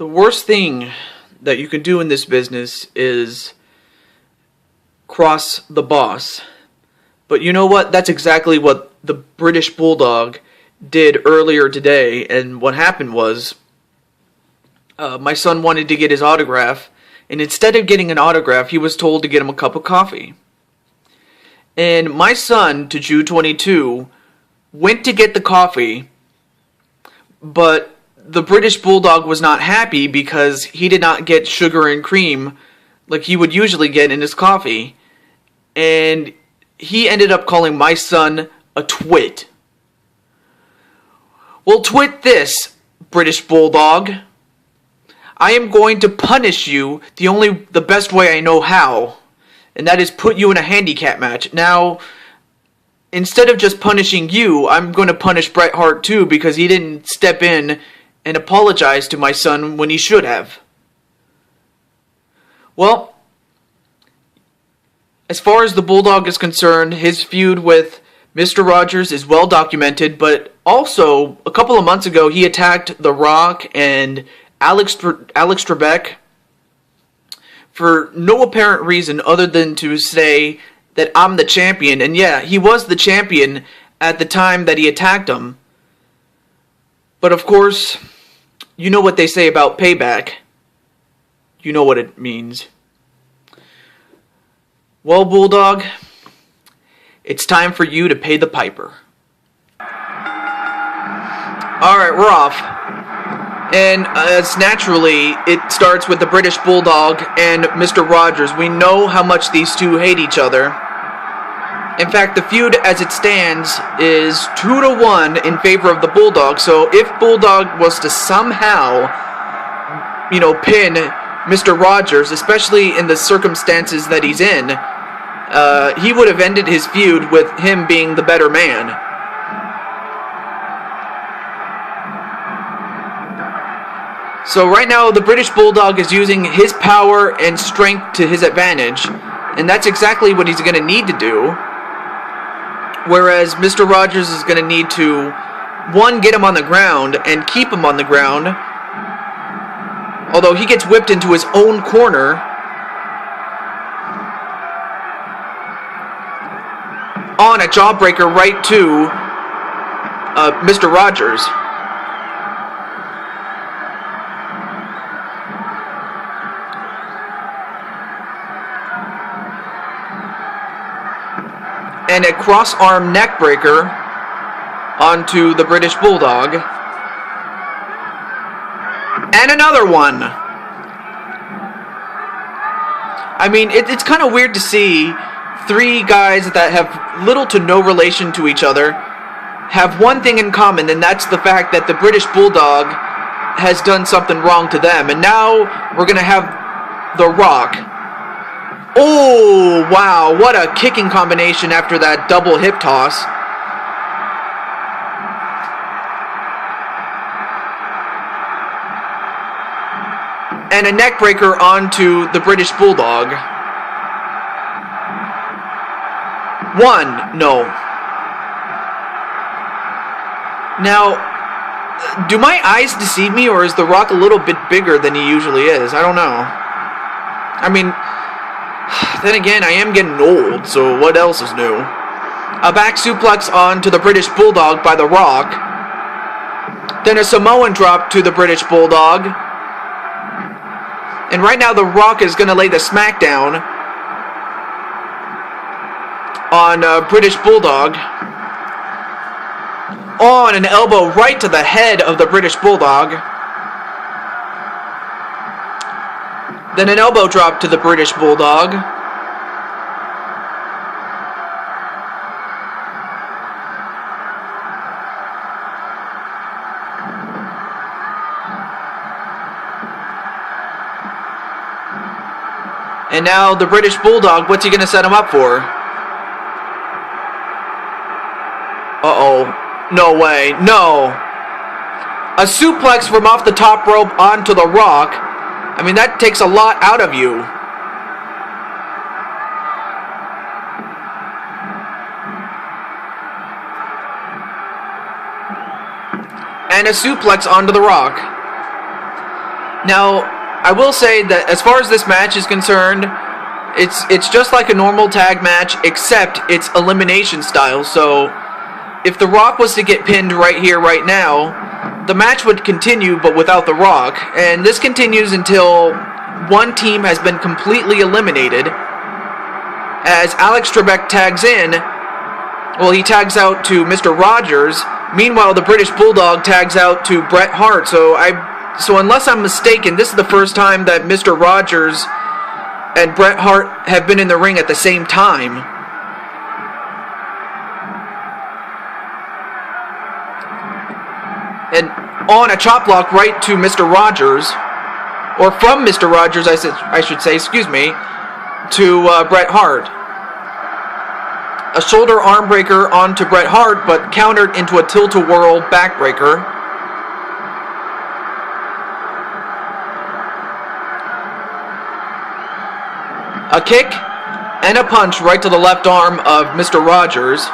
The worst thing that you can do in this business is cross the boss. But you know what? That's exactly what the British Bulldog did earlier today. And what happened was, my son wanted to get his autograph. And instead of getting an autograph, he was told to get him a cup of coffee. And my son, TehJew 22, went to get the coffee, but the British Bulldog was not happy because he did not get sugar and cream like he would usually get in his coffee. And he ended up calling my son a twit. Well, twit this, British Bulldog. I am going to punish you the best way I know how, and that is put you in a handicap match. Now, instead of just punishing you, I'm going to punish Bret Hart too, because he didn't step in and apologize to my son when he should have. Well, as far as the Bulldog is concerned, his feud with Mr. Rogers is well documented, but also, a couple of months ago, he attacked The Rock and Alex Trebek for no apparent reason other than to say that I'm the champion. And yeah, he was the champion at the time that he attacked him. But of course, you know what they say about payback. You know what it means. Well, Bulldog, it's time for you to pay the piper. Alright, we're off. And as naturally, it starts with the British Bulldog and Mr. Rogers. We know how much these two hate each other. In fact, the feud as it stands is 2-1 in favor of the Bulldog. So if Bulldog was to somehow, pin Mr. Rogers, especially in the circumstances that he's in, he would have ended his feud with him being the better man. So right now, the British Bulldog is using his power and strength to his advantage, and that's exactly what he's going to need to do. Whereas Mr. Rogers is going to need to, one, get him on the ground and keep him on the ground. Although he gets whipped into his own corner. On a jawbreaker right to Mr. Rogers. And a cross-arm neckbreaker onto the British Bulldog. And another one! I mean, it's kind of weird to see three guys that have little to no relation to each other have one thing in common, and that's the fact that the British Bulldog has done something wrong to them. And now we're going to have The Rock. Oh, wow, what a kicking combination after that double hip toss. And a neckbreaker onto the British Bulldog. One, no. Now, do my eyes deceive me, or is The Rock a little bit bigger than he usually is? I don't know. I mean, then again, I am getting old, so what else is new? A back suplex onto the British Bulldog by The Rock. Then a Samoan drop to the British Bulldog. And right now, The Rock is going to lay the smackdown on British Bulldog. On an elbow right to the head of the British Bulldog. Then an elbow drop to the British Bulldog. And now the British Bulldog, what's he going to set him up for? Uh-oh. No way. No. A suplex from off the top rope onto The Rock. I mean, that takes a lot out of you. And a suplex onto The Rock. Now, I will say that as far as this match is concerned, it's just like a normal tag match, except it's elimination style. So, if The Rock was to get pinned right here, right now, the match would continue, but without The Rock. And this continues until one team has been completely eliminated. As Alex Trebek tags in, well, he tags out to Mr. Rogers. Meanwhile, the British Bulldog tags out to Bret Hart. So unless I'm mistaken, this is the first time that Mr. Rogers and Bret Hart have been in the ring at the same time. And on a chop block right to Mr. Rogers, or from Mr. Rogers, I should say, excuse me, to Bret Hart. A shoulder arm breaker onto Bret Hart, but countered into a tilt-a-whirl backbreaker. A kick and a punch right to the left arm of Mr. Rogers.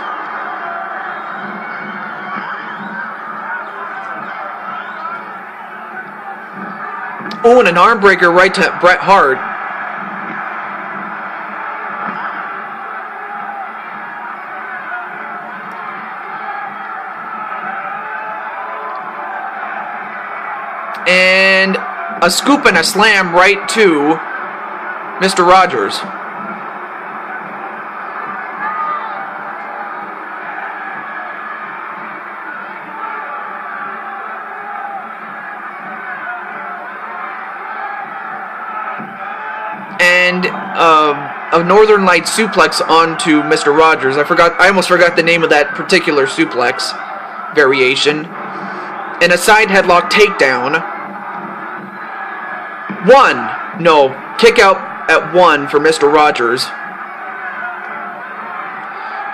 Oh, and an arm breaker right to Bret Hart. And a scoop and a slam right to Mr. Rogers. And a Northern Light suplex onto Mr. Rogers. I almost forgot the name of that particular suplex variation. And a side headlock takedown. Kick out at 1 for Mr. Rogers.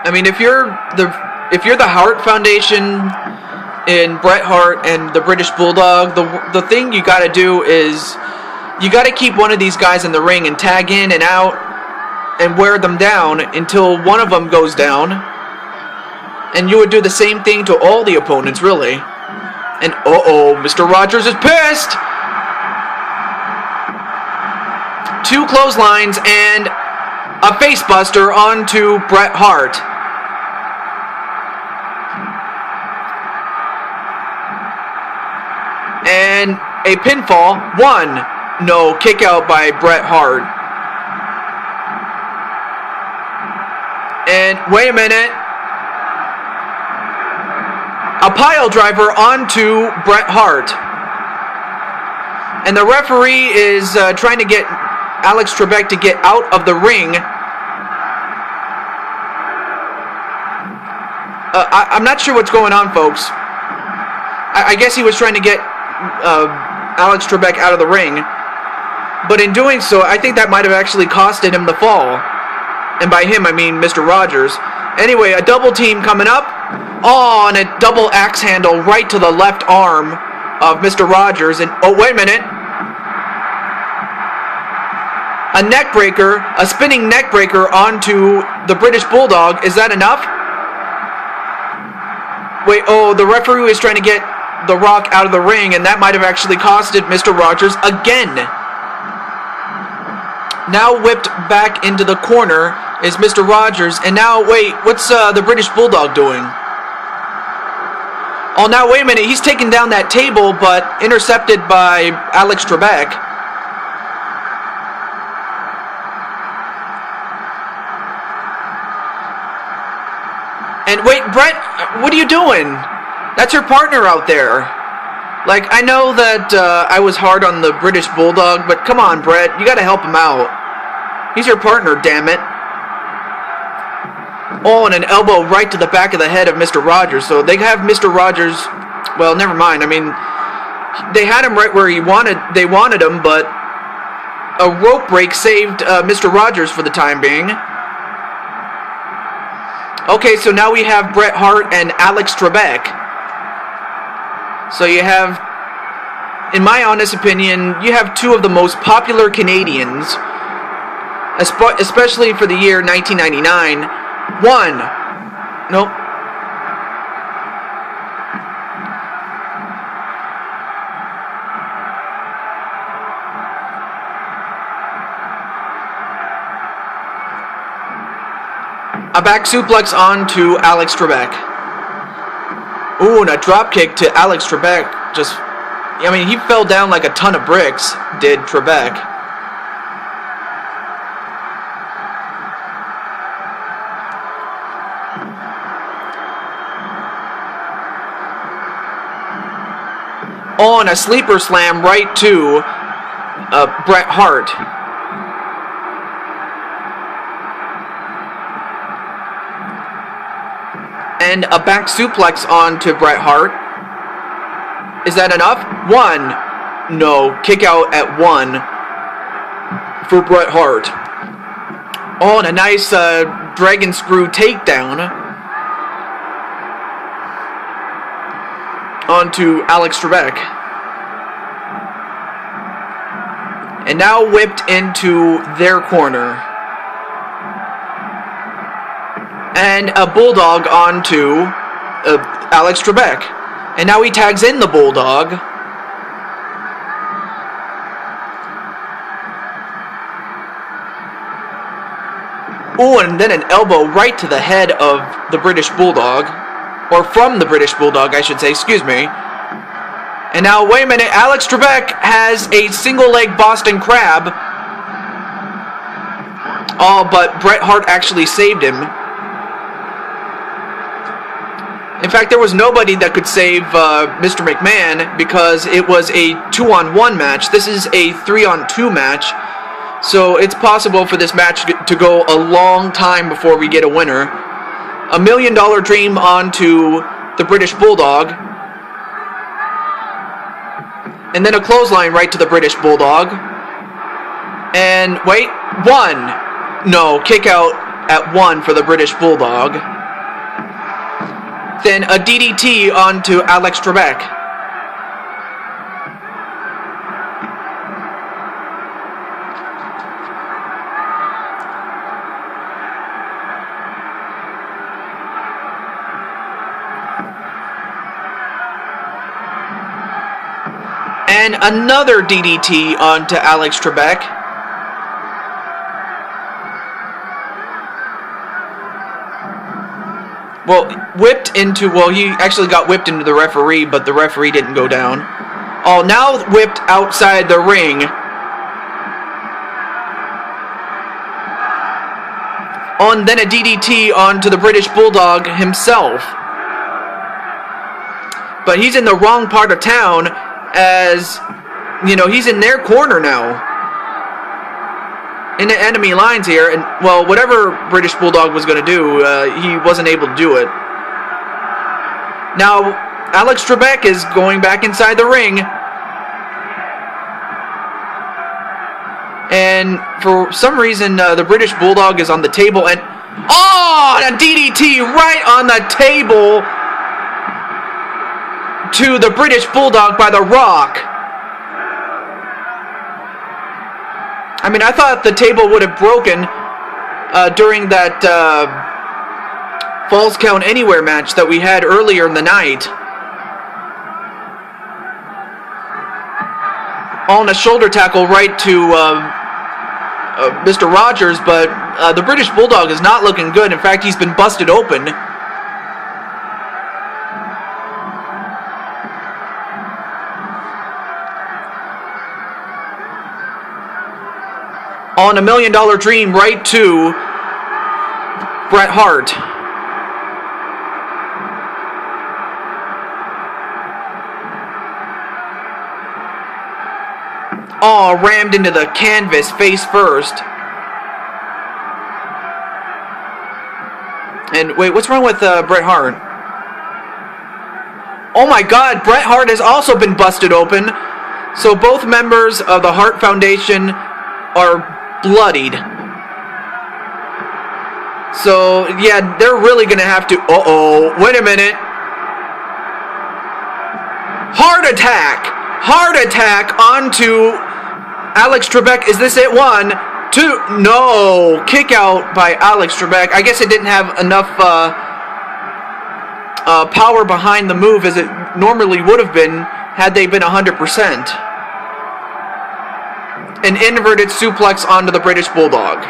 I mean, if you're the Hart Foundation in Bret Hart and the British Bulldog, the thing you gotta do is you gotta keep one of these guys in the ring and tag in and out and wear them down until one of them goes down. And you would do the same thing to all the opponents, really. And Mr. Rogers is pissed! 2 clotheslines and a facebuster onto Bret Hart. And a pinfall. 1. No, kick out by Bret Hart. And wait a minute. A pile driver onto Bret Hart. And the referee is trying to get Alex Trebek to get out of the ring. I'm not sure what's going on, folks. I guess he was trying to get Alex Trebek out of the ring. But in doing so, I think that might have actually costed him the fall. And by him, I mean Mr. Rogers. Anyway, a double team coming up. Oh, and a double axe handle right to the left arm of Mr. Rogers. And oh, wait a minute. A neck breaker, a spinning neck breaker onto the British Bulldog. Is that enough? Wait, the referee was trying to get The Rock out of the ring, and that might have actually costed Mr. Rogers again. Now whipped back into the corner is Mr. Rogers, and now, wait, what's the British Bulldog doing? Oh, now, wait a minute, he's taking down that table, but intercepted by Alex Trebek. And wait, Bret, what are you doing? That's your partner out there. Like, I know that I was hard on the British Bulldog, but come on, Bret, you gotta help him out. He's your partner, damn it. Oh, and an elbow right to the back of the head of Mr. Rogers. So they have Mr. Rogers, well, never mind. I mean, they had him right where they wanted him, but a rope break saved Mr. Rogers for the time being. Okay, so now we have Bret Hart and Alex Trebek. So you have, in my honest opinion, you have 2 of the most popular Canadians, especially for the year 1999. 1. Nope. A back suplex onto Alex Trebek. Ooh, and a drop kick to Alex Trebek. I mean, he fell down like a ton of bricks, did Trebek. Oh, and a sleeper slam right to Bret Hart. And a back suplex onto Bret Hart. Is that enough? 1. No, kick out at 1 for Bret Hart. Oh, and a nice dragon screw takedown onto Alex Trebek. And now whipped into their corner. And a Bulldog onto Alex Trebek. And now he tags in the Bulldog. Ooh, and then an elbow right to the head of the British Bulldog. Or from the British Bulldog, I should say, excuse me. And now, wait a minute, Alex Trebek has a single-leg Boston Crab. Oh, but Bret Hart actually saved him. In fact, there was nobody that could save Mr. McMahon because it was a 2-on-1 match. This is a 3-on-2 match. So it's possible for this match to go a long time before we get a winner. A $1 million dream onto the British Bulldog. And then a clothesline right to the British Bulldog. And wait, 1. No, kick out at 1 for the British Bulldog. Then a DDT onto Alex Trebek. And another DDT onto Alex Trebek. Well, he actually got whipped into the referee, but the referee didn't go down. Oh, now whipped outside the ring. Oh, and then a DDT onto the British Bulldog himself. But he's in the wrong part of town, as, you know, he's in their corner now. In the enemy lines here, and, well, whatever British Bulldog was going to do, he wasn't able to do it. Now, Alex Trebek is going back inside the ring. And for some reason, the British Bulldog is on the table, and, oh, a DDT right on the table to the British Bulldog by The Rock. I mean, I thought the table would have broken during that Falls Count Anywhere match that we had earlier in the night. On a shoulder tackle right to Mr. Rogers, but the British Bulldog is not looking good. In fact, he's been busted open. On $1 million dream right to Bret Hart. Oh, rammed into the canvas face first. And wait, what's wrong with Bret Hart? Oh my God, Bret Hart has also been busted open. So both members of the Hart Foundation are bloodied. So, yeah, they're really going to have to... Uh-oh, wait a minute. Heart attack! Heart attack onto Alex Trebek. Is this it? 1, 2... No! Kick out by Alex Trebek. I guess it didn't have enough power behind the move as it normally would have been had they been 100%. An inverted suplex onto the British Bulldog.